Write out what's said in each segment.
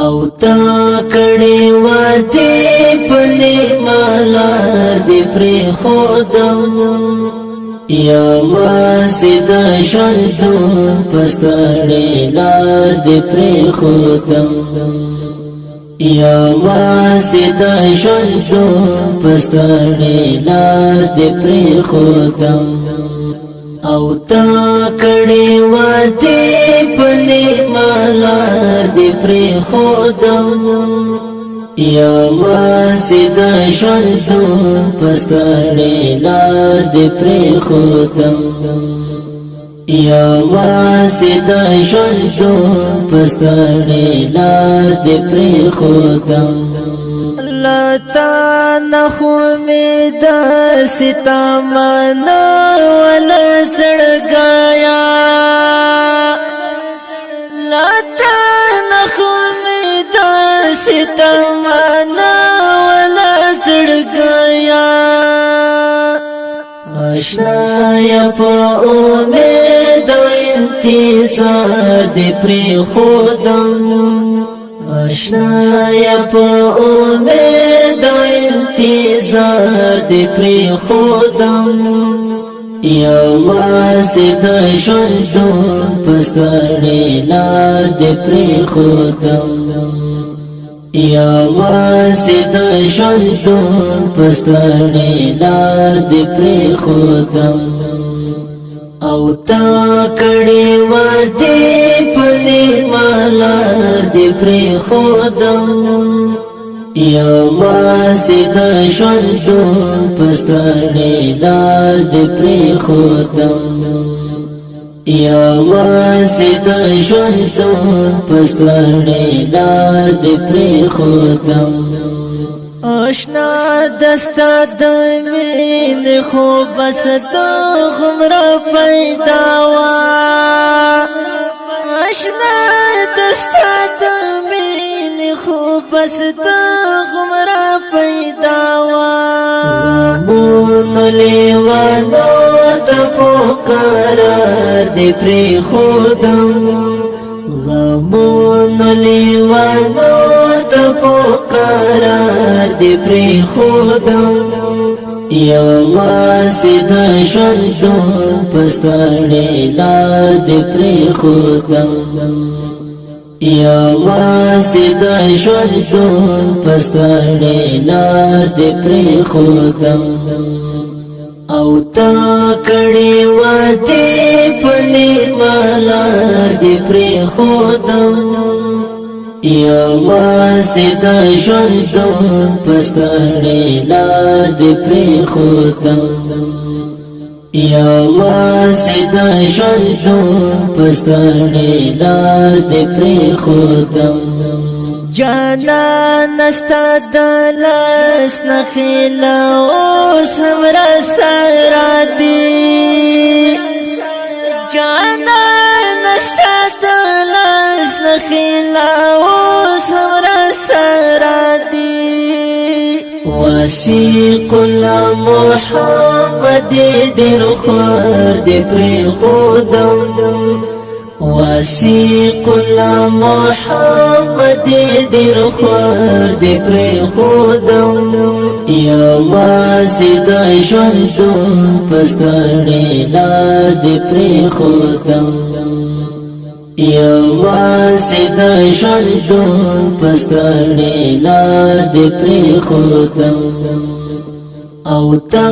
او تا کړي وادي پني مالار دې پر خودم یا واسد شندو پستړې لار دې پر خودم یا واسد شندو پستړې لار دې پر خودم او تا کړي وادي پني مالار دې پر خودم یا واسد شندو پستړې لار دې پر خودم یا واسد شندو پستړې لار دې پر خودم لتا نخو امید ستا مانا ولا سړګایا لتا نخو امید ستا مانا ولا سړګایا آشنا یا په امید انتظار دې پر خودم آشنا یا په امید انتظار دې پر خودم یا واسد شندو پستړې لار دې پر خودم یا واسد شندو پستړې لار دې پر خودم او تا کړي وادي پني مالار دې پر خودم یا واسد شندو پستړې لار دې پر خودم یا واسد شندو پستړې لار دې پر خودم آشنا دستا د مين خو بس د غمرا پیدا وا آشنا دستا د مين خو بس د غمرا پیدا وا مون لیوانو ته پکارار دې پر خودم غمون لیوانو ته پکارار دې پر خودم یا واسد شندو پستړې لار دې پر خودم یا واسد شندو پستړې لار دې پر خودم او تا کړي وادي پني مالار دې پر خودم یا واسد شندو پستړې لار دې پر خودم یا واسد شندو پستړې لار دې پر خودم جانا نستا دلاس نخیلا اوس همرا سارا دی جانا نستا دلاس نخیلا اوس همرا سارا دی وسیق الله محمد ډېر خور دې پر خودم وسیق الله محمد ډېر خور دې پر خودم یا واسد شندو پستړې لار دې پر خودم یا واسد شندو پستړې لار دې پر خودم او تا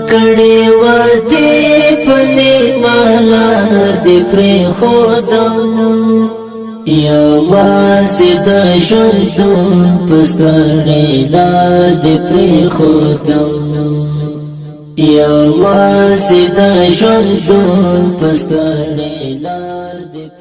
کړي وادي پني مالار دې پر خودم یا واسد شندو پستړې لار دې پر خودم یا واسد شندو پستړې لار دې